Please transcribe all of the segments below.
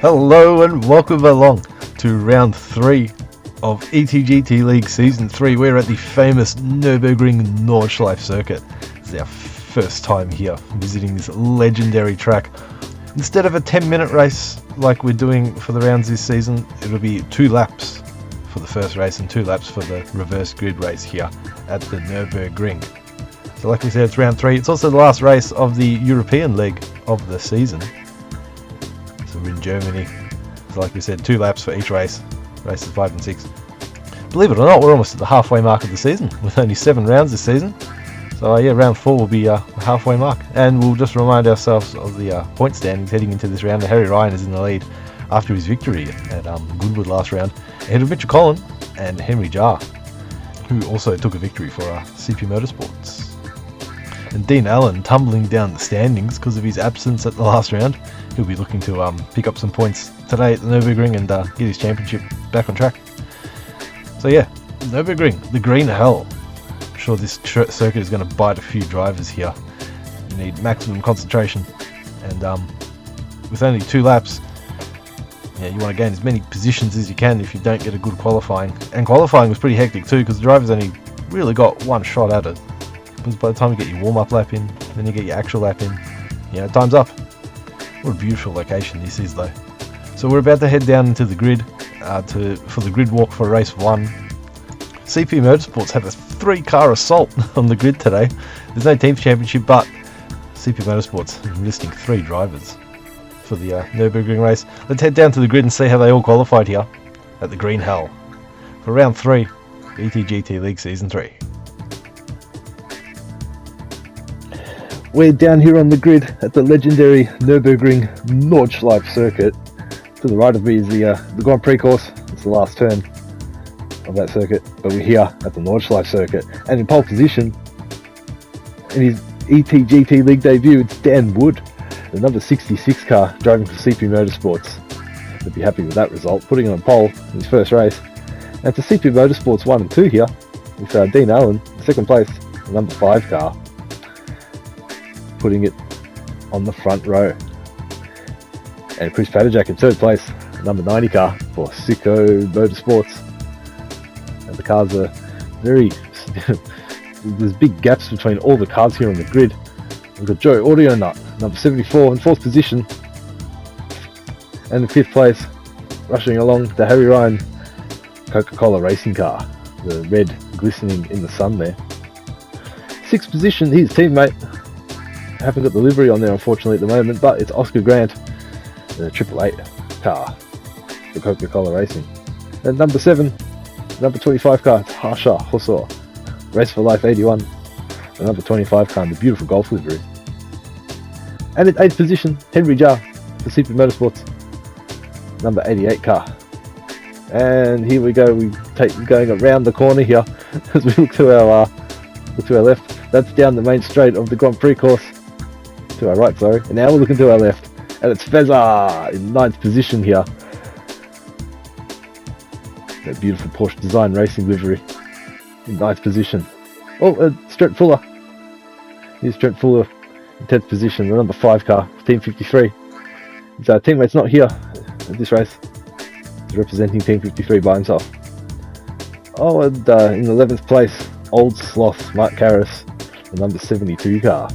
Hello and welcome along to round 3 of ETGT League Season 3. We're at the famous Nurburgring Nordshleife circuit. It's our first time here visiting this legendary track. Instead of a 10-minute race like we're doing for the rounds this season, it'll be 2 laps for the first race and 2 laps for the reverse grid race here at the Nürburgring. So like we said, it's round 3. It's also the last race of the European leg of the season. So we're in Germany. So like we said, 2 laps for each race, races 5 and 6. Believe it or not, we're almost at the halfway mark of the season with only 7 rounds this season. So yeah, round 4 will be the halfway mark. And we'll just remind ourselves of the point standings heading into this round. Harry Ryan is in the lead after his victory at Goodwood last round, ahead of Mitchell Collin and Henry Jar, who also took a victory for CP Motorsports. And Dean Allen tumbling down the standings because of his absence at the last round. He'll be looking to pick up some points today at the Nürburgring and get his championship back on track. So yeah, Nürburgring, the green hell. I'm sure this circuit is going to bite a few drivers here. You need maximum concentration, and with only 2 laps, yeah, you want to gain as many positions as you can if you don't get a good qualifying. And qualifying was pretty hectic too, because the drivers only really got 1 shot at it. Because by the time you get your warm-up lap in, then you get your actual lap in, time's up. What a beautiful location this is though. So we're about to head down into the grid for the grid walk for race 1. CP Motorsports had a 3-car assault on the grid today. There's no team championship, but CP Motorsports is listing 3 drivers for the Nürburgring race. Let's head down to the grid and see how they all qualified here at the Green Hell for round 3, ETGT League Season 3. We're down here on the grid at the legendary Nurburgring Nordschleife circuit. To the right of me is the Grand Prix course. It's the last turn of that circuit, but we're here at the Nordschleife circuit. And in pole position, in his ETGT League debut, it's Dan Wood, the number 66 car, driving for CP Motorsports. I'd be happy with that result, putting on pole in his first race. And to CP Motorsports 1 and 2 here, with Dean Allen, second place, the number 5 car, putting it on the front row. And Chris Padajak in 3rd place, number 90 car for Sicko Motorsports. And the cars are very... there's big gaps between all the cars here on the grid. We've got Joe Audionut, number 74 in 4th position. And in 5th place, rushing along, the Harry Ryan Coca-Cola racing car. The red glistening in the sun there. 6th position, his teammate. I haven't got the livery on there unfortunately at the moment, but it's Oscar Grant, the 888 car for Coca-Cola Racing. And number 7, number 25 car, it's Harsha Hosor, Race for Life 81, the number 25 car in the beautiful golf livery. And in 8th position, Henry Jar for CP Motorsports, number 88 car. And here we go, going around the corner here as we look to our left. That's down the main straight of the Grand Prix course. To our right, sorry. And now we're looking to our left. And it's Feza in 9th position here. That beautiful Porsche design racing livery in 9th position. Oh, Stret Fuller. Here's Stret Fuller in 10th position, the number 5 car, Team 53. His teammate's not here at this race. He's representing Team 53 by himself. Oh, and in 11th place, Old Sloth, Mark Karras, the number 72 car.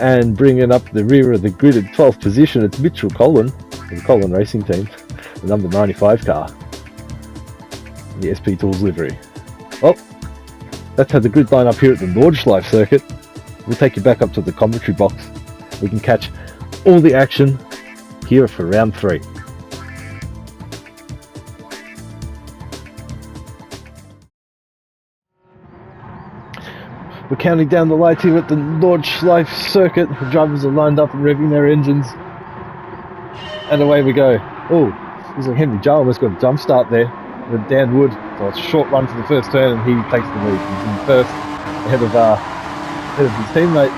And bringing up the rear of the grid at 12th position, it's Mitchell Collin, the Collin Racing Team, the number 95 car, the SP Tools livery. Well, that's how the grid line up here at the Nordschleife circuit. We'll take you back up to the commentary box. We can catch all the action here for round 3. We're counting down the lights here at the Nordschleife circuit. The drivers are lined up and revving their engines. And away we go. Oh, looks like Henry Jar almost got a jump start there with Dan Wood. So it's a short run for the first turn and he takes the lead. He's in first, ahead of his teammate,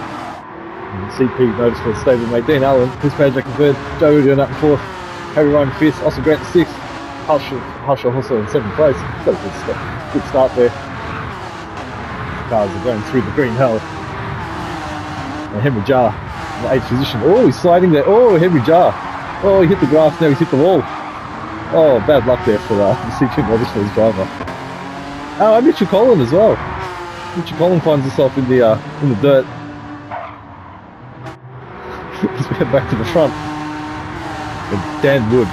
CP Motorsports stablemate Dean Allen. Chris Padajak in 3rd, Joe Audionut in 4th, Harry Ryan in 5th, Oscar Grant in 6th, Harsha also in 7th place. Got a good start there. Cars are going through the green hell. And Henry Jar in the 8th position. Oh, he's sliding there. Oh, Henry Jar Oh, he hit the grass, now he's hit the wall. Oh, bad luck there for the CT Motorsports driver. Oh, and Mitchell Collin as well. Mitchell Collin finds himself in the dirt. As we head back to the front. And Dan Wood.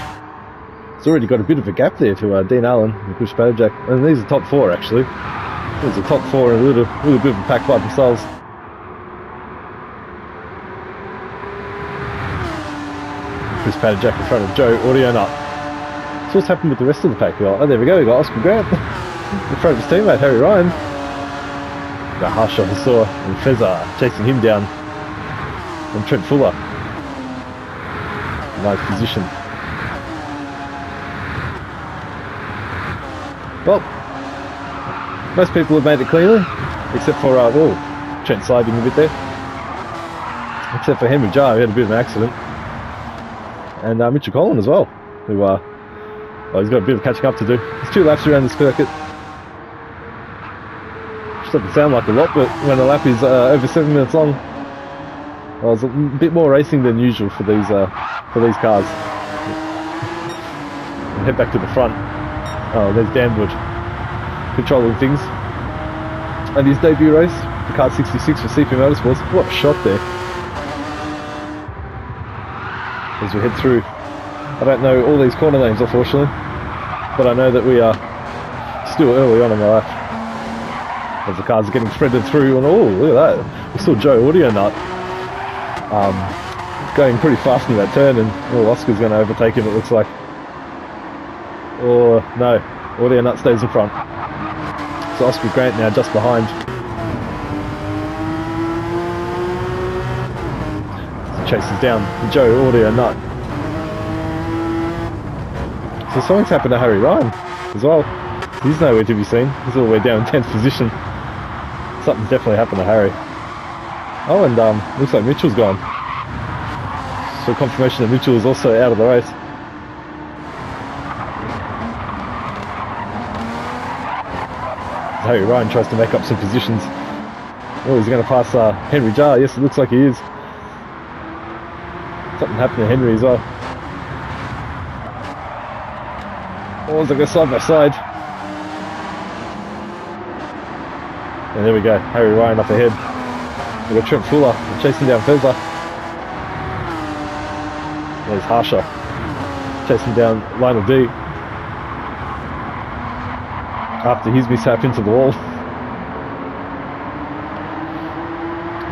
It's already got a bit of a gap there to Dean Allen and Chris Padjack. And these are top four actually. There's a top four and a little bit of a pack by themselves. Chris Padjack in front of Joe Audionut. So what's happened with the rest of the pack? Oh, there we go, we got Oscar Grant in front of his teammate Harry Ryan. We got Harshaw Hassor and Fezza chasing him down. And Trent Fuller. Nice position. Well, most people have made it cleanly, except for, Trent sliding a bit there. Except for Henry Jarr, who had a bit of an accident. And Mitchell Collin as well, who, he's got a bit of catching up to do. There's 2 laps around the circuit. Which doesn't sound like a lot, but when a lap is over 7 minutes long, well, it's a bit more racing than usual for these cars. We'll head back to the front. Oh, there's Dan Wood controlling things. And his debut race, the car 66 for CP Motorsports. What a shot there. As we head through, I don't know all these corner names unfortunately, but I know that we are still early on in the lap. As the cars are getting spreaded through, and oh, look at that. We saw Joe Audionut going pretty fast in that turn, and Oscar's going to overtake him, it looks like. Oh no, Audionut stays in front. So Oscar Grant now just behind. So chases down Joe Audionut. So something's happened to Harry Ryan as well. He's nowhere to be seen. He's all the way down in 10th position. Something's definitely happened to Harry. Oh, and looks like Mitchell's gone. So confirmation that Mitchell is also out of the race. Harry Ryan tries to make up some positions. Oh, he's going to pass Henry Jarr. Yes, it looks like he is. Something happened to Henry as well. Oh, as they go side by side. And there we go, Harry Ryan up ahead. We've got Trent Fuller chasing down Fezza. There's Harshaw chasing down Lionel D. After his mishap into the wall.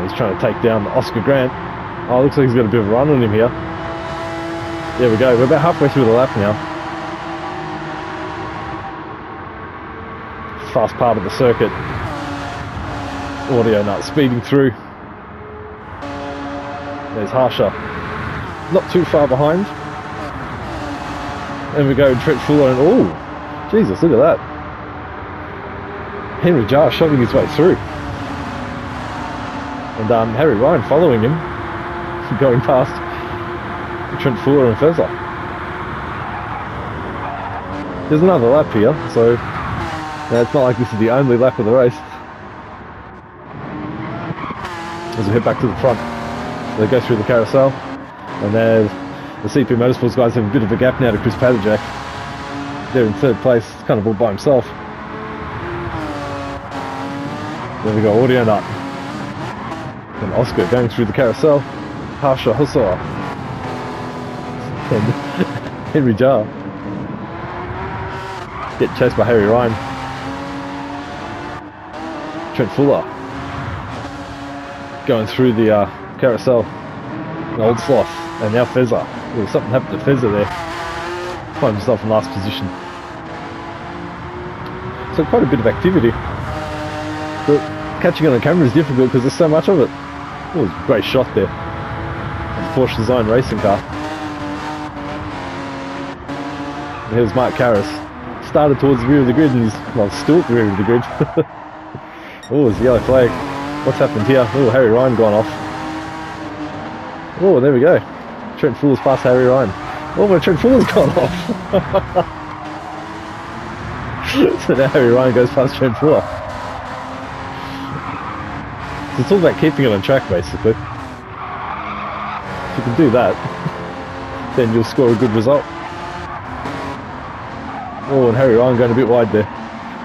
He's trying to take down Oscar Grant. Oh, looks like he's got a bit of a run on him here. There we go, we're about halfway through the lap now. Fast part of the circuit. Audionut speeding through. There's Harshaw. Not too far behind. And we go Trent Fuller and oh, Jesus, look at that. Henry Jarr shoving his way through. And Harry Ryan following him, going past Trent Fuller and Fezza. There's another lap here, so it's not like this is the only lap of the race. As we head back to the front, they go through the carousel, and there's the CP Motorsports guys have a bit of a gap now to Chris Padjack. They're in 3rd place, kind of all by himself. There we go, Audionut. And Oscar going through the carousel. Harshaw Hassor. And Henry Jarr. Get chased by Harry Ryan. Trent Fuller. Going through the carousel. An old sloth. And now Fezza. Oh, something happened to Fezza there. Finds himself in last position. So quite a bit of activity. But catching on the camera is difficult because there's so much of it. Oh, it was a great shot there. Porsche design racing car. And here's Mark Karras. Started towards the rear of the grid and he's, well, still at the rear of the grid. Oh, there's a yellow flag. What's happened here? Oh, Harry Ryan gone off. Oh, there we go. Trent Fuller's past Harry Ryan. Oh, but Trent Fuller's gone off. So now Harry Ryan goes past Trent Fuller. So it's all about keeping it on track, basically. If you can do that, then you'll score a good result. Oh, and Harry Ryan going a bit wide there.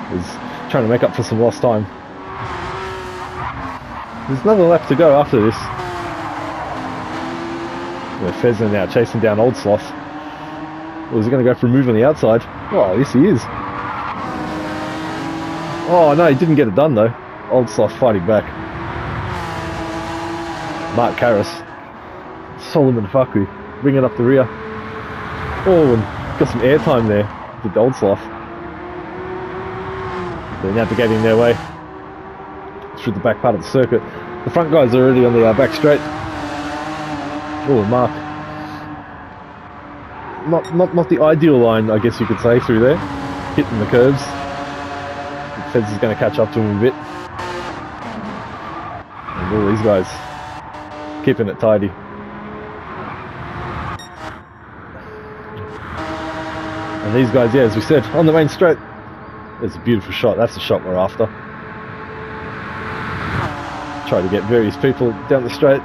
He's trying to make up for some lost time. There's another lap to go after this. Fezner now chasing down Old Sloth. Or is he going to go for a move on the outside? Oh, yes he is. Oh no, he didn't get it done though. Old Sloth fighting back. Mark Karras. Solomon Fakui bringing up the rear. Oh, and got some airtime there with the Old Sloth. They're navigating their way through the back part of the circuit. The front guys are already on the back straight. Oh, Mark. Not the ideal line, I guess you could say, through there. Hitting the curves. Feds is going to catch up to him a bit. And all these guys keeping it tidy. And these guys, yeah, as we said, on the main straight. It's a beautiful shot. That's the shot we're after. Try to get various people down the straight.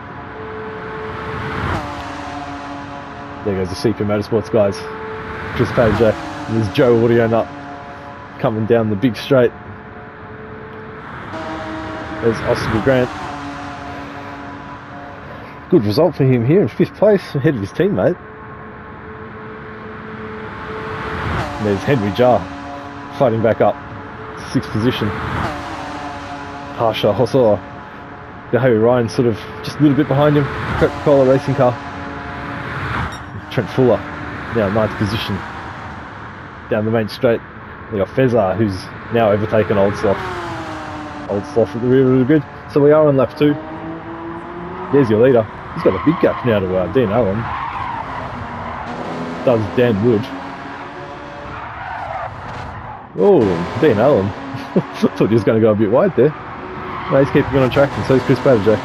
There goes the CP Motorsports guys. Chris Pajak. And there's Joe Audio Nut coming down the big straight. There's Oscar Grant. Good result for him here in 5th place, ahead of his teammate. And there's Henry Jar fighting back up, 6th position. Harsha Hosor. The Harry Ryan sort of just a little bit behind him. Coca-Cola racing car. Trent Fuller now 9th position down the main straight. We got Fezar who's now overtaken Old Sloth. Old Sloth at the rear really good. So we are on lap 2. There's your leader. He's got a big gap now to Dean Allen. Does Dan Wood. Oh, Dean Allen. Thought he was going to go a bit wide there. No, he's keeping it on track, and so is Chris Pajak.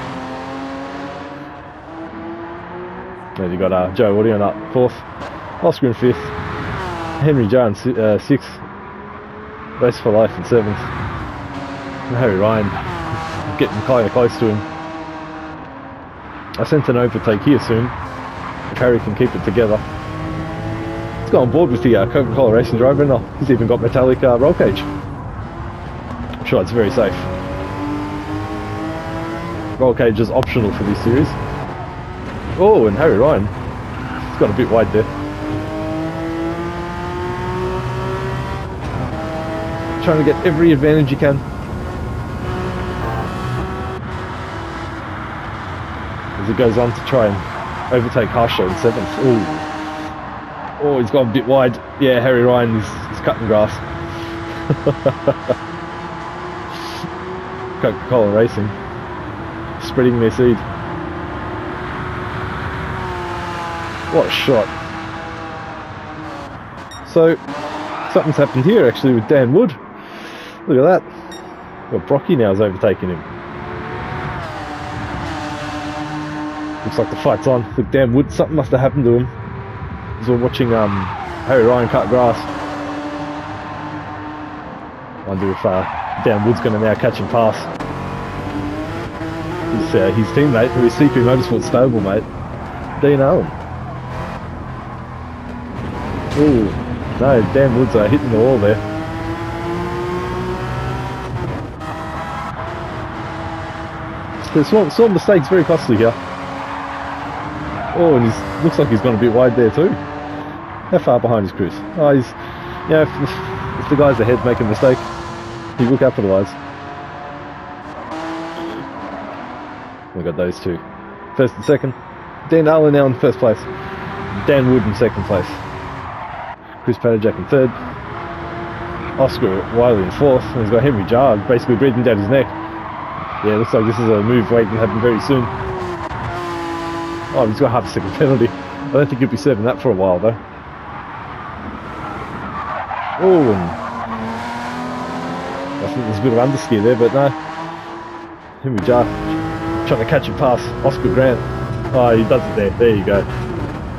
Then you got Joe Audio up 4th, Oscar in 5th, Henry Jones 6th, Race for Life in 7th, and Harry Ryan getting kind of close to him. I sense an overtake here soon, if Harry can keep it together. Let's go on board with the Coca-Cola Racing driver now. He's even got metallic roll cage. I'm sure it's very safe. Roll cage is optional for this series. Oh, and Harry Ryan. He's got a bit wide there. Trying to get every advantage he can. As he goes on to try and overtake Harshaw in 7th. Oh, he's got a bit wide. Yeah, Harry Ryan is cutting grass. Coca-Cola Racing. Spreading their seed. What a shot. So, something's happened here actually with Dan Wood. Look at that. Well, Brocky now is overtaking him. Looks like the fight's on. Look, Dan Wood, something must have happened to him. As we're watching Harry Ryan cut grass. Wonder if Dan Wood's going to now catch and pass his teammate, who is CP Motorsports stablemate, Dean Allen. Ooh, no, Dan Wood's hitting the wall there. So small mistakes, very costly here. Oh, and he looks like he's gone a bit wide there too. How far behind is Chris? Oh, he's, yeah, if the guys ahead make a mistake, he will capitalise. We've got those two. 1st and 2nd. Dan Allen now in 1st place. Dan Wood in 2nd place. Chris Pajak in 3rd. Oscar Wiley in 4th. And he's got Henry Jar basically breathing down his neck. Yeah, looks like this is a move waiting to happen very soon. Oh, he's got half a second penalty. I don't think he'll be serving that for a while though. Oh, and I think there's a bit of understeer there, but no. Henry Jar trying to catch and pass Oscar Grant. Oh, he does it there. There you go.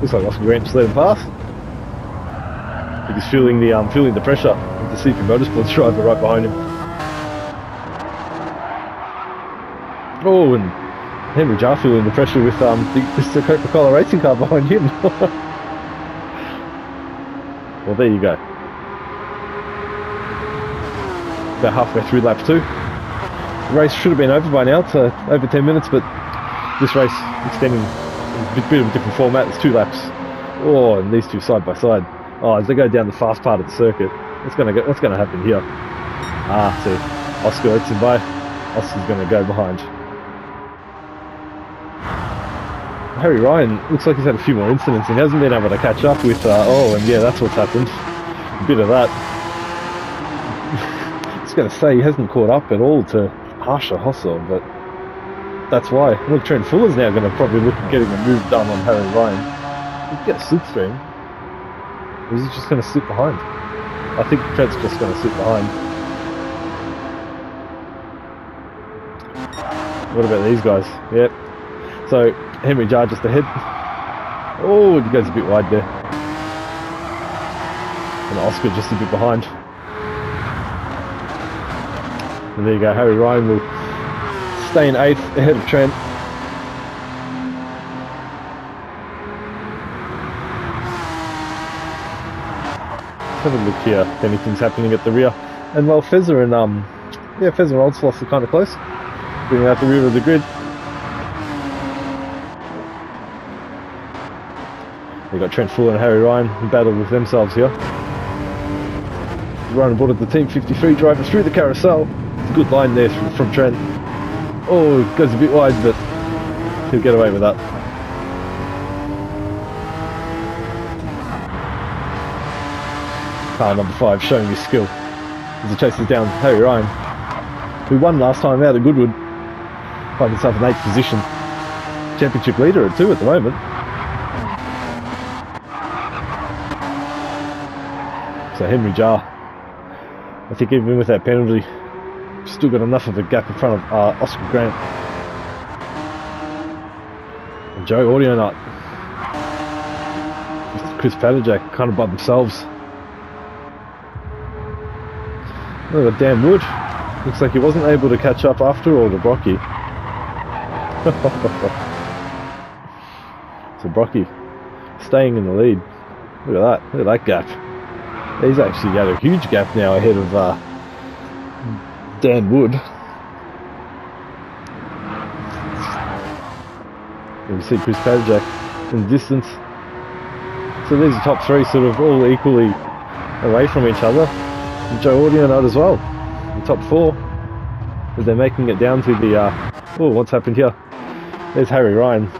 Looks like Oscar Grant just let him pass. I think he's feeling the pressure of the CP Motorsports driver right behind him. Oh, and Henry Jar feeling the pressure with the Coca-Cola racing car behind him. Well, there you go. About halfway through lap 2. The race should have been over by now, to over 10 minutes, but this race extending a bit of a different format. There's 2 laps. Oh, and these two side by side. Oh, as they go down the fast part of the circuit, what's going to happen here? Ah, see, Oscar lets him by. Oscar's going to go behind. Harry Ryan looks like he's had a few more incidents and hasn't been able to catch up with. Oh, and yeah, that's what's happened. A bit of that. I was going to say he hasn't caught up at all to Harsha Hossel, but that's why. Look, Trent Fuller's now going to probably look at getting a move done on Harry Ryan. He can get a slipstream. Or is he just going to sit behind? I think Trent's just going to sit behind. What about these guys? Yep. So Henry Jar just ahead. Oh, he goes a bit wide there. And Oscar just a bit behind. And there you go, Harry Ryan will stay in 8th ahead of Trent. Let's have a look here if anything's happening at the rear. And well, Fezzer and Fezzer and Oldsloth are kind of close. Bringing out the rear of the grid. They've got Trent Fuller and Harry Ryan in battle with themselves here. Ryan aboard the Team 53 driver through the carousel. It's a good line there from Trent. Oh, it goes a bit wide, but he'll get away with that. Car number 5 showing his skill as he chases down Harry Ryan, who won last time out at Goodwood. Finds himself in 8th position. Championship leader at 2 at the moment. So Henry Jar, I think even with that penalty, still got enough of a gap in front of Oscar Grant. And Joe Audionut, Chris Padajak kind of by themselves. Look at Dan Wood. Looks like he wasn't able to catch up after all to Brocky. So Brocky staying in the lead. Look at that. Look at that gap. He's actually got a huge gap now ahead of Dan Wood. You can see Chris Padajak in the distance. So these are top 3 sort of all equally away from each other. And Joe Audionut as well. The top 4 as they're making it down to the oh, what's happened here? There's Harry Ryan.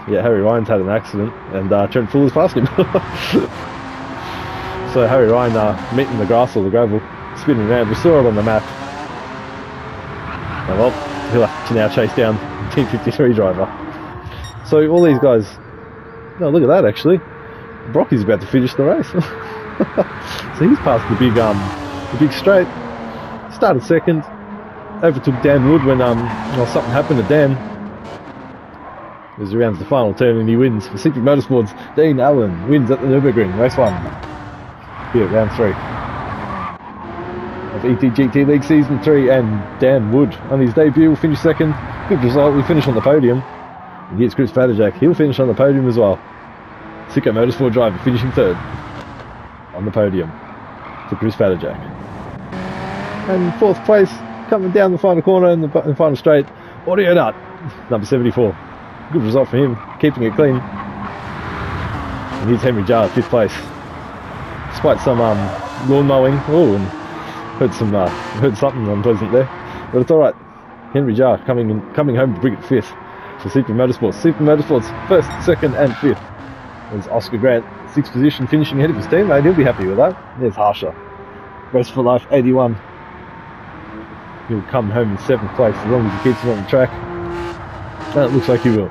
Yeah, Harry Ryan's had an accident and Trent Fuller's passed him. So Harry Ryan meeting the grass or the gravel, spinning around. We saw it on the map. And well, he'll have to now chase down the Team 53 driver. So all these guys, no, look at that actually. Brocky's about to finish the race. So he's passed the big straight. Started 2nd, overtook Dan Wood when something happened to Dan. As he rounds the final turn and he wins. Pacific Motorsports, Dean Allen wins at the Nurburgring, race 1. Here at round 3 of ETGT League Season 3, and Dan Wood on his debut will finish 2nd. Good result, we finish on the podium. And here's Chris Padajak, he'll finish on the podium as well. Sicko Motorsport driver finishing 3rd on the podium for Chris Padajak. And 4th place, coming down the final corner in the final straight, Audionut, number 74. Good result for him, keeping it clean. And here's Henry Jar, 5th place. Despite some lawn mowing, oh, and heard something unpleasant there, but it's all right. Henry Jar coming home to bring it 5th for Super Motorsports. Super Motorsports 1st, 2nd, and 5th. There's Oscar Grant, 6th position, finishing ahead of his teammate. He'll be happy with that. There's Harsha, Race for Life 81. He'll come home in 7th place as long as he keeps it on the track. And it looks like he will.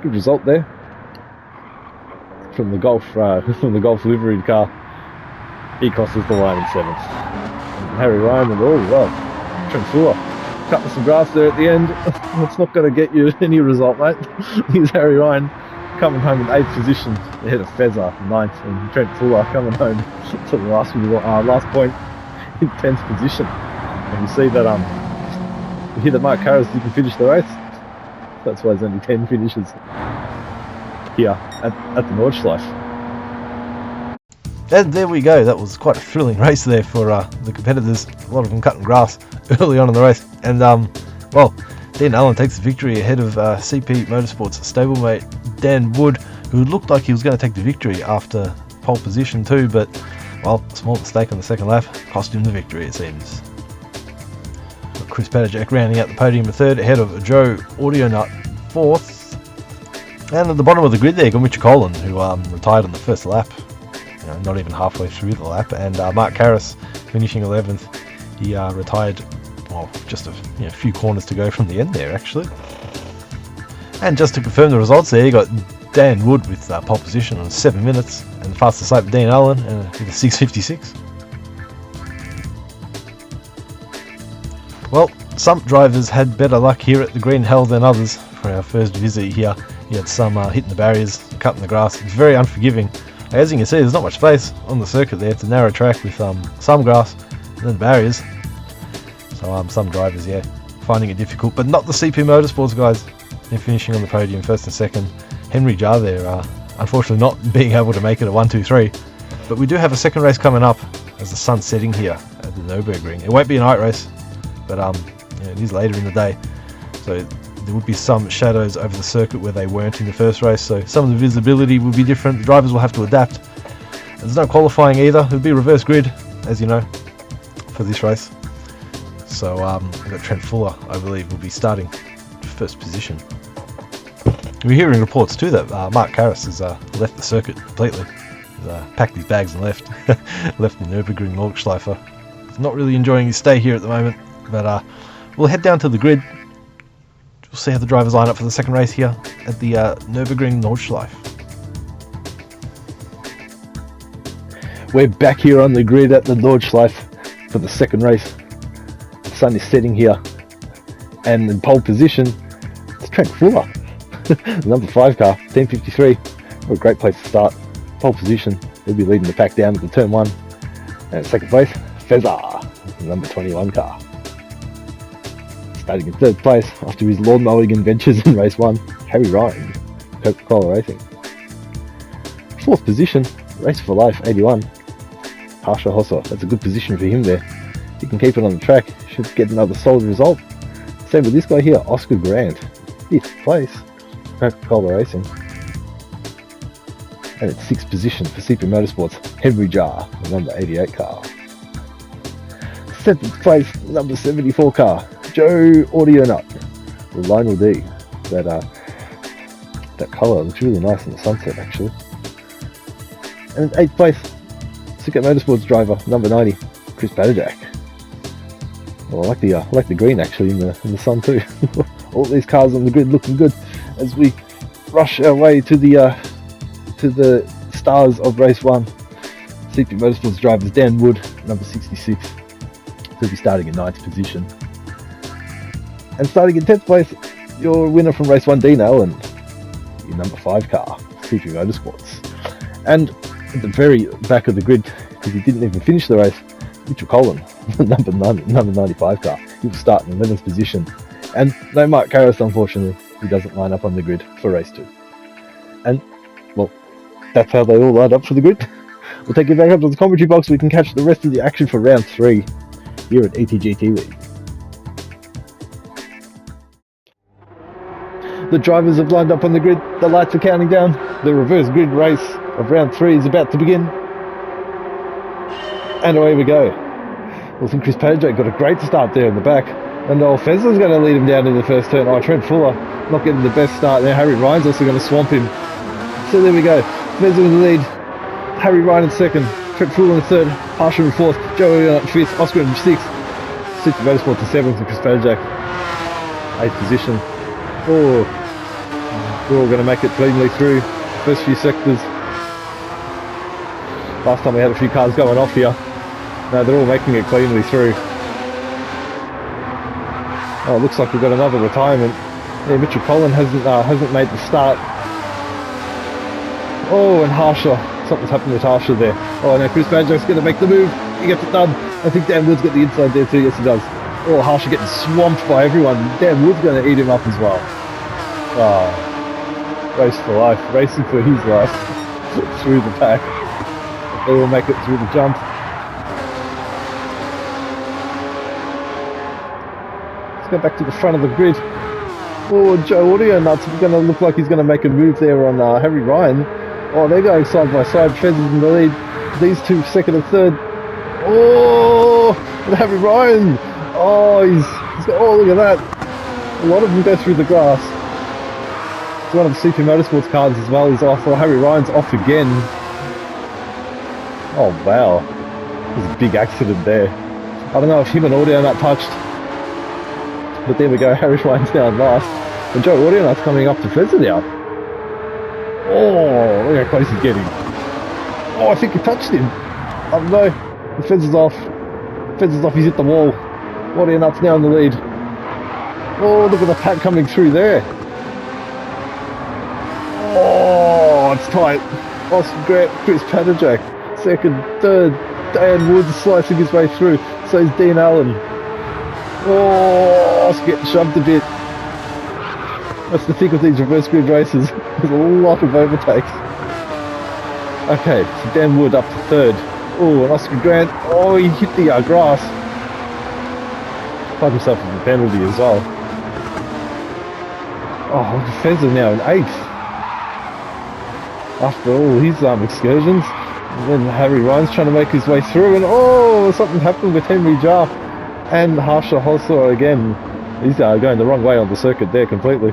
Good result there from the Golf liveried car. He crosses the line in 7th. And Harry Ryan and Trent Fuller cutting some grass there at the end. It's not going to get you any result, mate. Here's Harry Ryan coming home in 8th position ahead of Fezzer 9th, and Trent Fuller coming home to the last point in 10th position. And you see that you hear that Mark Harris didn't finish the race. That's why there's only 10 finishes here at the Nordschleife. And there we go. That was quite a thrilling race there for the competitors. A lot of them cutting grass early on in the race. And, well, Dean Allen takes the victory ahead of CP Motorsports stablemate Dan Wood, who looked like he was going to take the victory after pole position too, but, well, a small mistake on the second lap cost him the victory, it seems. Chris Padajak rounding out the podium in third, ahead of Joe Audionut fourth. And at the bottom of the grid there, got Mitchell Colin, who retired on the first lap, not even halfway through the lap, and Mark Harris finishing 11th. He retired, well, just a few corners to go from the end there, actually. And just to confirm the results there, you got Dan Wood with pole position on 7 minutes, and the fastest lap Dean Allen with a 6:56. Well, some drivers had better luck here at the Green Hell than others. For our first visit here, you had some hitting the barriers, cutting the grass. It's very unforgiving. As you can see, there's not much space on the circuit there. It's a narrow track with some grass and then barriers. So some drivers, finding it difficult, but not the CP Motorsports guys. They're finishing on the podium first and second. Henry Jar there, unfortunately not being able to make it a 1, 2, 3. But we do have a second race coming up as the sun's setting here at the Nürburgring. It won't be a night race, but it is later in the day. So there would be some shadows over the circuit where they weren't in the first race. So some of the visibility will be different. The drivers will have to adapt. There's no qualifying either. It'll be reverse grid, as you know, for this race. So we've got Trent Fuller, I believe, will be starting first position. We're hearing reports too that Mark Harris has left the circuit completely. He's packed his bags and left. Left the Nurburgring Nordshleife. He's not really enjoying his stay here at the moment, but we'll head down to the grid. We'll see how the drivers line up for the second race here at the Nurburgring Nordschleife. We're back here on the grid at the Nordschleife for the second race. The sun is setting here, and in pole position, it's Trent Fuller. Number 5 car, 10:53. What a great place to start. Pole position, he'll be leading the pack down to the turn 1. And second place, Fezza, number 21 car. Starting in third place after his lawn mowing adventures in race 1, Harry Ryan, Coca-Cola Racing. Fourth position, Race for Life, 81. Harsha Hossa, that's a good position for him there. He can keep it on the track, should get another solid result. Same with this guy here, Oscar Grant, 5th place, Coca-Cola Racing. And it's 6th position for CP Motorsports, Henry Jar, the number 88 car. 7th place, number 74 car, Joe Audionut, the Lionel D. That colour looks really nice in the sunset, actually. And 8th place, CP Motorsports driver, number 90, Chris Padajak. Well, I like the green actually in the sun too. All these cars on the grid looking good as we rush our way to the stars of race 1. CP Motorsports drivers Dan Wood, number 66. He'll be starting in 9th position. And starting in 10th place, your winner from race 1, Dean Allen, your number 5 car, CP Motorsports. And at the very back of the grid, because he didn't even finish the race, Mitchell Colin, number 95 car. He will start in 11th position. And no Mark Harris, unfortunately. He doesn't line up on the grid for race 2. And, well, that's how they all lined up for the grid. We'll take you back up to the commentary box so we can catch the rest of the action for round 3 here at ETGT League. The drivers have lined up on the grid. The lights are counting down. The reverse grid race of round 3 is about to begin. And away we go. Well, I think Chris Padajak got a great start there in the back. And old Fezza's going to lead him down in the first turn. Oh, Trent Fuller not getting the best start there. Harry Ryan's also going to swamp him. So there we go. Fezza in the lead. Harry Ryan in second. Trent Fuller in third. Harsha in fourth. Joe in fifth. Oscar in sixth. CP Motorsports in seventh. And Chris Padajak 8th position. Oh, we're all going to make it cleanly through the first few sectors. Last time we had a few cars going off here. No, they're all making it cleanly through. Oh, it looks like we've got another retirement. Yeah, Mitchell Colin hasn't made the start. Oh, and Harsha. Something's happened with Harsha there. Oh, now Chris Padjak's going to make the move. He gets it done. I think Dan Wood's got the inside there too. Yes, he does. Oh, Harsha getting swamped by everyone. Dan Wood's going to eat him up as well. Oh, race for life. Racing for his life through the pack. They will make it through the jump. Let's go back to the front of the grid. Oh, Joe Audio Nuts going to look like he's going to make a move there on Harry Ryan. Oh, they're going side by side. Fez is in the lead. These two second and third. Oh, and Harry Ryan. Oh, he's got, oh, look at that. A lot of them go through the grass. It's one of the CP Motorsports cars as well. He's off. Oh, Harry Ryan's off again. Oh, wow. There's a big accident there. I don't know if him and Audio Nut touched. But there we go, Harry Ryan's down last. And Joe Audio Nut's coming up to Fezzer now. Oh, look how close he's getting. Oh, I think he touched him. I don't know. The Fezzer's off. Fezzer's off, he's hit the wall. Audio Nut's now in the lead. Oh, look at the pack coming through there. Oh, it's tight. Austin Grant, Chris Patterjack. Second, third. Dan Woods slicing his way through. So is Dean Allen. Oh, it's getting shoved a bit. That's the thing with these reverse grid races. There's a lot of overtakes. Okay, so Dan Wood up to third. Oh, and Oscar Grant. Oh, he hit the grass. Got himself with a penalty as well. Oh, look at Fezzer now in 8th. After all his excursions. And then Harry Ryan's trying to make his way through, and oh, something happened with Henry Jar. And Harsha Hosler again. He's going the wrong way on the circuit there completely.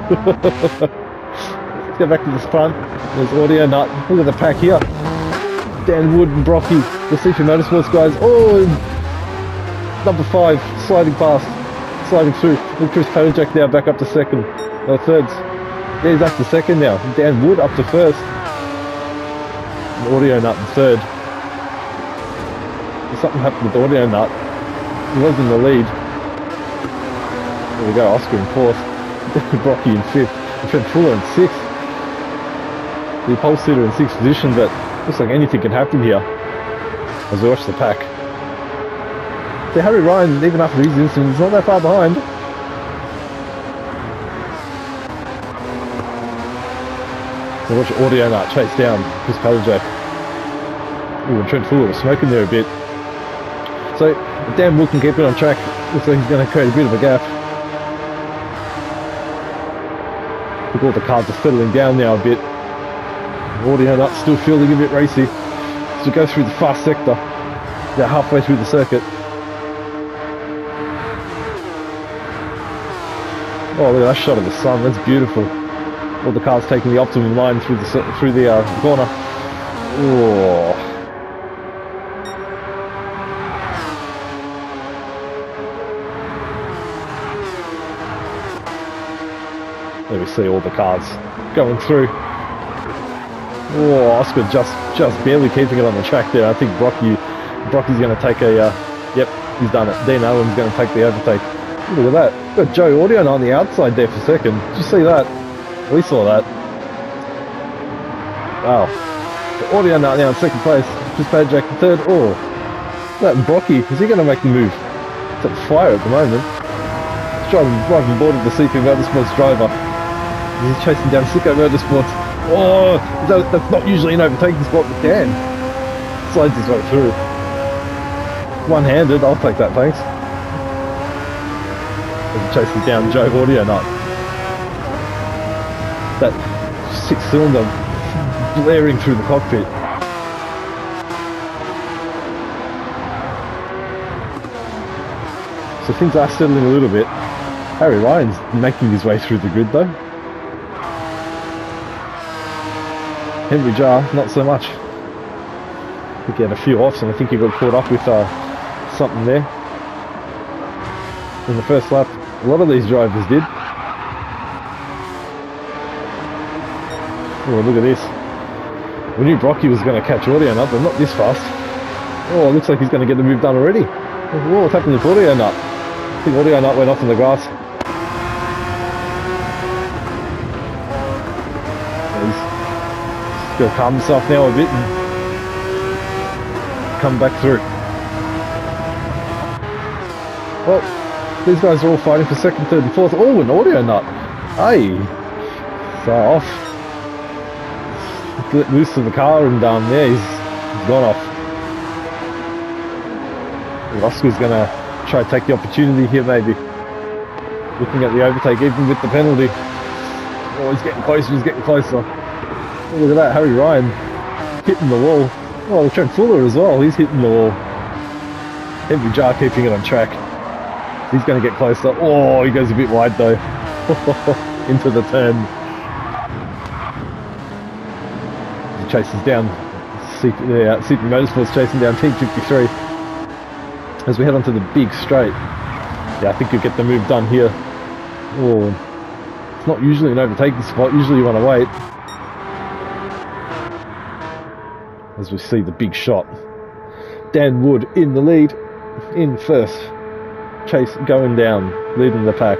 Let's go back to the front. There's Audio Nut. Look at the pack here. Dan Wood and Brocky, the CP Motorsports guys. Oh, number 5, sliding past, sliding through. And Chris Patterjack now back up to second. No, third. Yeah, he's up to second now. Dan Wood up to first. And Audio Nut in third. Something happened with Audio Nut. He was in the lead. There we go, Oscar in 4th. Brocky in 5th. And Fred Fuller in 6th. The pole sitter in 6th position, but looks like anything can happen here as we watch the pack. So Harry Ryan, even after his incident, is not that far behind. So watch Audio Nut chase down Chris Patterjack. Ooh, and Trent Fuller was smoking there a bit. So Dan Wood can keep it on track. Looks like he's going to create a bit of a gap. I think all the cars are settling down now a bit. Audio Nut still feeling a bit racy. So go through the fast sector. They're halfway through the circuit. Oh, look at that shot of the sun. That's beautiful. All the cars taking the optimum line through the corner. Oh. There we see all the cars going through. Oh, Oscar just barely keeping it on the track there. I think Brocky's going to take a, yep, he's done it. Dean Allen's going to take the overtake. Look at that. Got Joe Audio on the outside there for second. Did you see that? We saw that. Wow. Audio now in second place. Just Patterjack in third. Oh, that Brocky, is he going to make the move? It's at fire at the moment. He's driving board with the CP Motorsports driver. He's chasing down Sicko Motorsports. Oh, that's not usually an overtaking spot, but Dan slides his way through. One-handed, I'll take that, thanks. As he chases down Joe Audio Nut. That 6-cylinder blaring through the cockpit. So things are settling a little bit. Harry Ryan's making his way through the grid though. Henry Jar, not so much. I think he had a few offs and I think he got caught up with something there. In the first lap, a lot of these drivers did. Oh, look at this. We knew Brocky was going to catch Audio Nut, but not this fast. Oh, it looks like he's going to get the move done already. Oh, what's happened with Audio Nut? I think Audio Nut went off in the grass. He's going to calm himself now a bit and come back through. Well, these guys are all fighting for second, third and fourth. Oh, an Audio Nut. Hey. So off. Let loose of the car and yeah, He's gone off. Oscar's going to try to take the opportunity here, maybe. Looking at the overtake, even with the penalty. Oh, he's getting closer, he's getting closer. Oh, look at that, Harry Ryan hitting the wall. Oh, Trent Fuller as well, he's hitting the wall. Henry Jar keeping it on track. He's going to get closer. Oh, he goes a bit wide though. Into the turn. He chases down CP Motorsports, chasing down Team 53 as we head onto the big straight. Yeah, I think you'll get the move done here. Oh, it's not usually an overtaking spot. Usually you want to wait. As we see the big shot. Dan Wood in the lead, in first. Chase going down, leading the pack.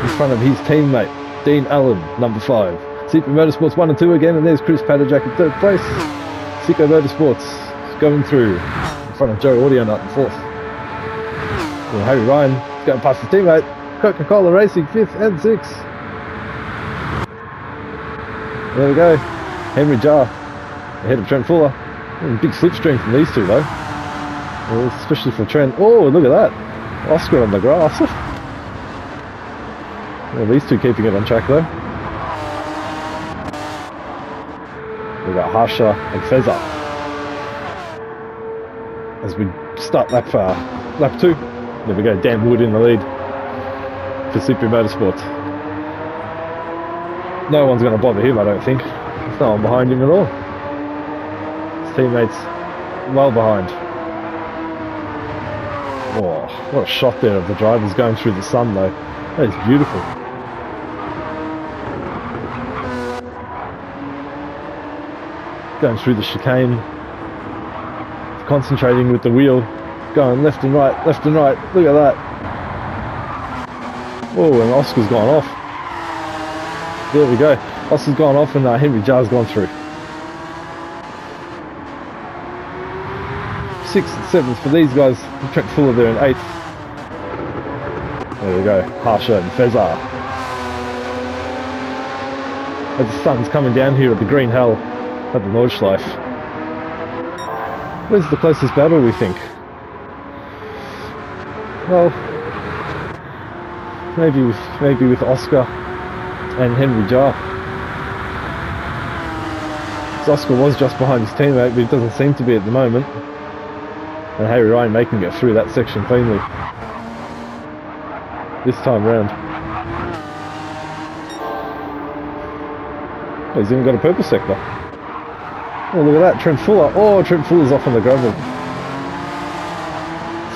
In front of his teammate, Dean Allen, number 5. CP Motorsports 1 and 2 again, and there's Chris Padajak in 3rd place. Sicko Motorsports going through in front of Joe Audionut in 4th. And Harry Ryan going past his teammate, Coca-Cola Racing 5th and 6th. There we go. Henry Jar ahead of Trent Fuller. Big slipstream from these two though. Well, especially for Trent. Oh, look at that. Oscar on the grass. Well, these two keeping it on track though. We've got Harsha and Feza. As we start lap 2. There we go, Dan Wood in the lead for CP Motorsports. No one's going to bother him, I don't think. There's no one behind him at all. His teammates well behind. Oh, what a shot there of the drivers going through the sun though. That is beautiful. Going through the chicane. Concentrating with the wheel. Going left and right, left and right. Look at that. Oh, and Oscar's gone off. There we go. Oscar's gone off and Henry Jar's gone through. 6th and 7th for these guys. Trent Fuller there in 8th. There we go. Harsha and Fezar. As the sun's coming down here at the Green Hell at the Nordschleife. Where's the closest battle, we think? Well, maybe with Oscar and Henry Jar. Oscar was just behind his teammate, but he doesn't seem to be at the moment. And Harry Ryan making it through that section cleanly this time round. Oh, he's even got a purple sector. Oh, look at that, Trent Fuller. Oh, Trent Fuller's off on the gravel.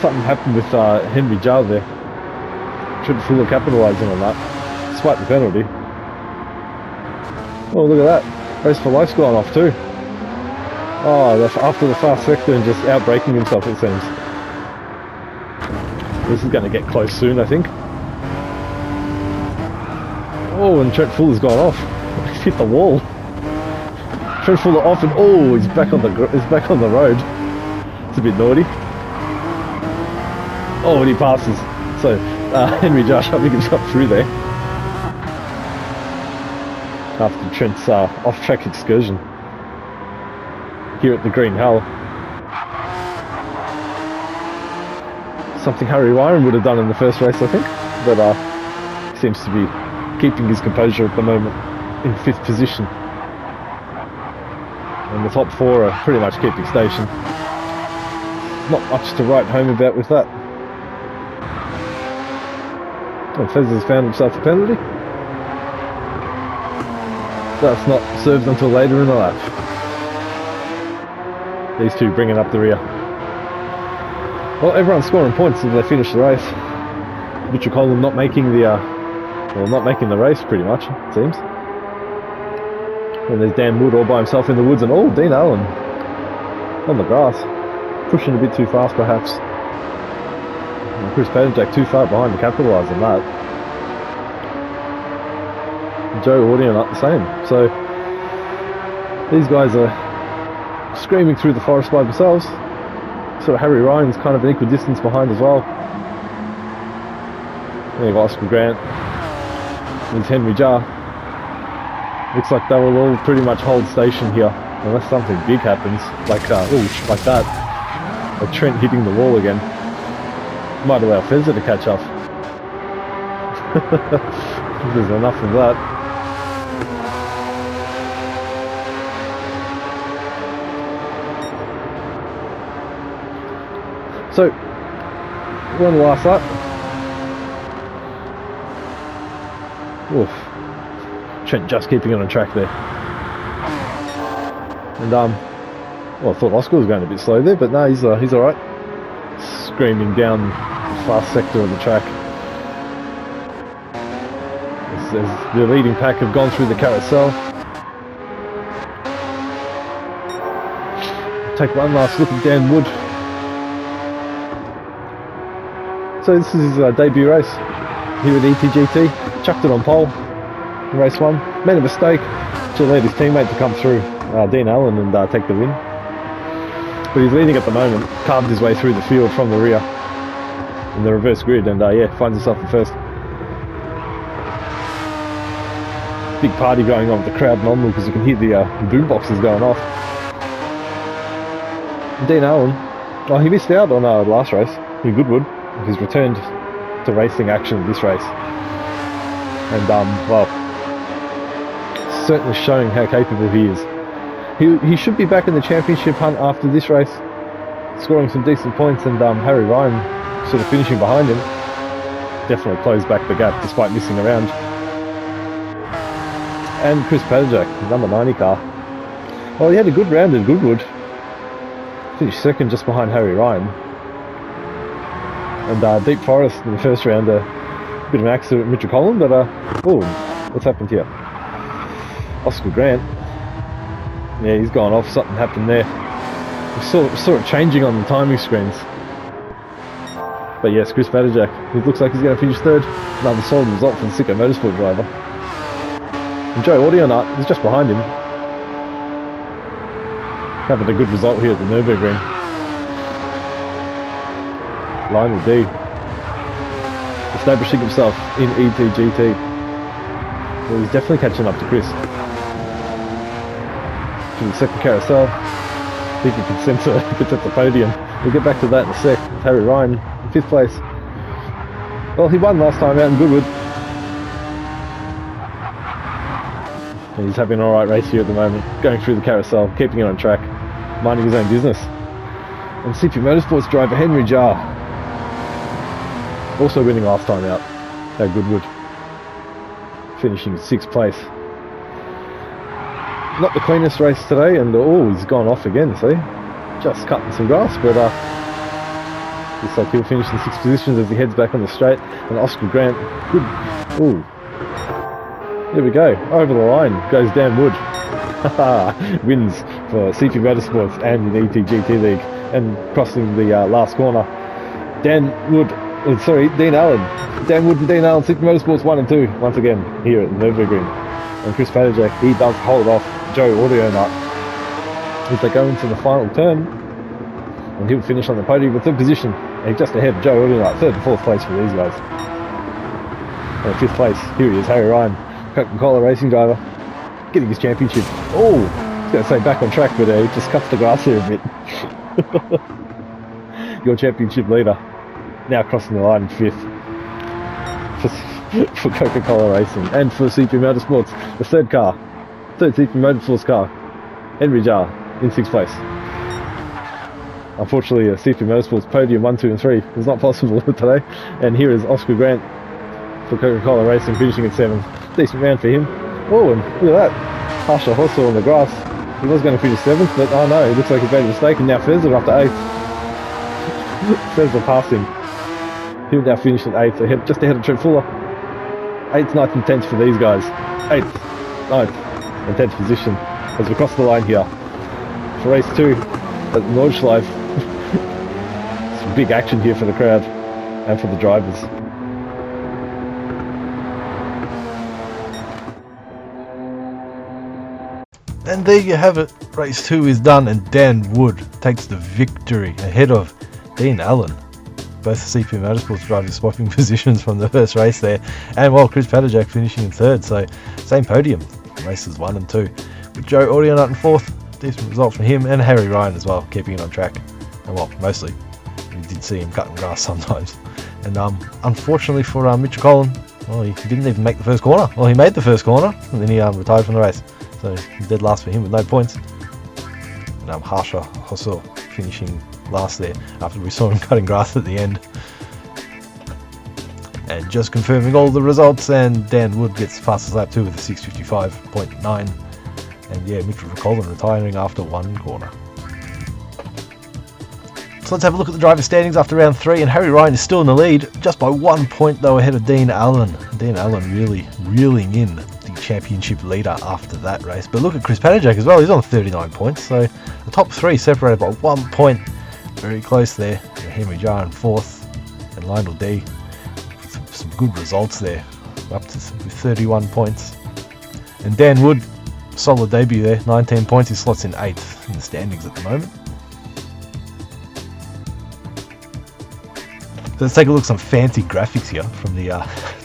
Something happened with Henry Jar there. Trent Fuller capitalising on that, despite the penalty. Oh, look at that. Race for Life's gone off too. Oh, after the fast sector and just outbraking himself, it seems. This is going to get close soon, I think. Oh, and Trent Fuller's gone off. He's hit the wall. Trent Fuller off and oh, he's back on the road. It's a bit naughty. Oh, and he passes. So Henry Jar shoving himself through there after Trent's off-track excursion here at the Green Hell. Something Harry Ryan would have done in the first race, I think, but he seems to be keeping his composure at the moment in 5th position. And the top 4 are pretty much keeping station. Not much to write home about with that. And Fez has found himself a penalty. That's not served until later in the lap. These two bringing up the rear. Well, everyone's scoring points as they finish the race. Which will call them not making the race pretty much, it seems. And there's Dan Wood all by himself in the woods, and oh, Dean Allen on the grass, pushing a bit too fast perhaps. And Chris Padajak too far behind to capitalise on that. And Joe Audien not the same. So these guys are screaming through the forest by themselves. So Harry Ryan's kind of an equal distance behind as well. There you go, Oscar Grant. There's Henry Jar. Looks like they will all pretty much hold station here Unless something big happens, like like that. Like Trent hitting the wall again. Might allow Fezzer to catch up. There's enough of that. So, we're on the last lap. Oof. Trent just keeping it on track there. And well, I thought Oscar was going a bit slow there, but no, he's alright. Screaming down the fast sector of the track. As the leading pack have gone through the carousel. Take one last look at Dan Wood. So this is his debut race here at ETGT. Chucked it on pole in race 1. Made a mistake. Should have led his teammate to come through, Dean Allen, and take the win. But he's leading at the moment. Carved his way through the field from the rear in the reverse grid, and yeah, finds himself in first. Big party going on with the crowd and onlookers. You can hear the boom boxes going off. And Dean Allen, well, he missed out on last race in Goodwood. He's returned to racing action this race, and well, certainly showing how capable he is. He should be back in the championship hunt after this race, scoring some decent points, and Harry Ryan sort of finishing behind him. Definitely closed back the gap despite missing around. And Chris Padajak, number 90 car. Well, he had a good round at Goodwood. Finished second just behind Harry Ryan. And Deep Forest in the first round, a bit of an accident with Mitchell Collin, but oh, what's happened here? Oscar Grant. Yeah, he's gone off, something happened there. We saw it changing on the timing screens. But yes, Chris Padajak, it looks like he's going to finish third. Another solid result for the Sicko Motorsport driver. And Joe Audionut is just behind him. Having a good result here at the Nürburgring. Lionel D establishing himself in ETGT. Well, he's definitely catching up to Chris. To the second carousel. I think he can sense it at the podium. We'll get back to that in a sec. Harry Ryan in 5th place. Well, he won last time out in Goodwood. And he's having an alright race here at the moment. Going through the carousel, keeping it on track, minding his own business. And CP Motorsports driver Henry Jar, also winning last time out at Goodwood, finishing 6th place. Not the cleanest race today, and oh, he's gone off again, see? Just cutting some grass, but looks like he'll finish in 6th position as he heads back on the straight. And Oscar Grant, good, ooh, there we go, over the line goes Dan Wood. Wins for CP Motorsports and in ETGT League, and crossing the last corner. Dean Allen. Dan Wood and Dean Allen, CP Motorsports 1 and 2, once again, here at Nürburgring. And Chris Padajak, he does hold off Joe Audionut as they go into the final turn. And he'll finish on the podium with 3rd position. And just ahead of Joe Audionut, 3rd and 4th place for these guys. And 5th place, here he is, Harry Ryan, Coca-Cola racing driver, getting his championship. Oh, I was going to say back on track, but he just cuts the grass here a bit. Your championship leader. Now crossing the line in 5th for Coca-Cola Racing and for CP Motorsports, the third CP Motorsports car, Henry Jar in 6th place. Unfortunately, a CP Motorsports podium 1, 2 and 3 is not possible today, and here is Oscar Grant for Coca-Cola Racing finishing in 7th. Decent round for him. Oh, and look at that, Harsha Hossel on the grass. He was going to finish 7th, but oh no, it looks like he's made a mistake, and now Fezzer up to 8th. Fezzer passing. He'll now finish at 8th, just ahead of Trent Fuller. 8th, 9th and 10th for these guys. 8th, 9th and 10th position as we cross the line here for race 2 at Nordschleife. Some big action here for the crowd and for the drivers. And there you have it. Race 2 is done, and Dan Wood takes the victory ahead of Dean Allen. Both CP Motorsports drivers swapping positions from the first race there, and while Chris Padajak finishing in 3rd, so same podium, races 1 and 2, with Joe Audionut in 4th, decent result from him, and Harry Ryan as well, keeping it on track. And well, mostly. We did see him cutting grass sometimes. And unfortunately for Mitchell Collin, well, he didn't even make the first corner. Well, he made the first corner, and then he retired from the race. So dead last for him with no points. And Harsha Hosel finishing last there after we saw him cutting grass at the end. And just confirming all the results, and Dan Wood gets fastest lap 2 with a 6:55.9. And yeah, Mitchell Collin retiring after one corner. So let's have a look at the driver standings after round 3, and Harry Ryan is still in the lead, just by 1 point though ahead of Dean Allen. Dean Allen really reeling in the championship leader after that race. But look at Chris Padajak as well, he's on 39 points, so the top 3 separated by 1 point. Very close there. Henry Jar in 4th, and Lionel D with some good results there, up to with 31 points. And Dan Wood, solid debut there, 19 points, he slots in 8th in the standings at the moment. So let's take a look at some fancy graphics here from the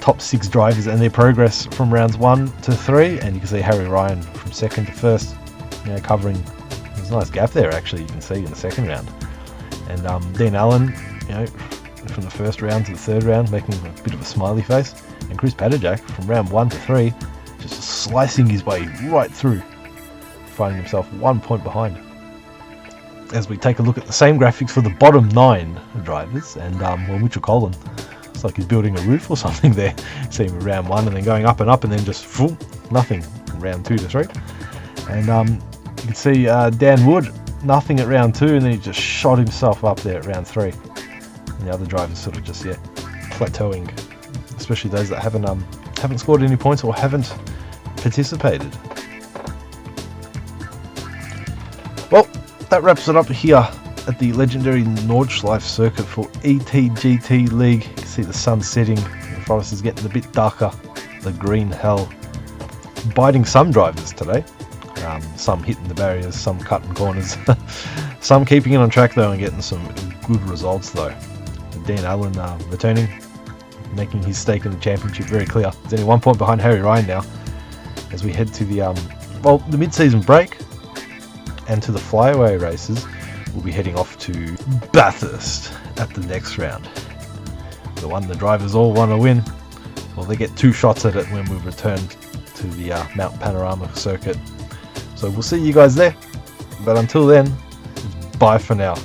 top 6 drivers and their progress from rounds 1 to 3, and you can see Harry Ryan from 2nd to 1st, covering, there's a nice gap there actually, you can see in the 2nd round. And Dean Allen, from the 1st round to the 3rd round, making a bit of a smiley face, and Chris Padajak from round 1 to 3, just slicing his way right through, finding himself 1 point behind. As we take a look at the same graphics for the bottom 9 drivers, and well, Mitchell Collin, it's like he's building a roof or something there. See him in round 1 and then going up and up, and then just nothing from round 2 to 3. And you can see Dan Wood, nothing at round 2, and then he just shot himself up there at round 3. And the other drivers sort of just plateauing, especially those that haven't scored any points or haven't participated. Well, that wraps it up here at the legendary Nordschleife circuit for ETGT League. You can see the sun setting, the forest is getting a bit darker, the green hell biting some drivers today. Some hitting the barriers, some cutting corners, some keeping it on track though and getting some good results though. Dan Allen returning, making his stake in the championship very clear. He's only 1 point behind Harry Ryan now as we head to the mid-season break and to the flyaway races. We'll be heading off to Bathurst at the next round. The one the drivers all want to win. Well, they get 2 shots at it when we return to the Mount Panorama circuit. So we'll see you guys there. But until then, bye for now.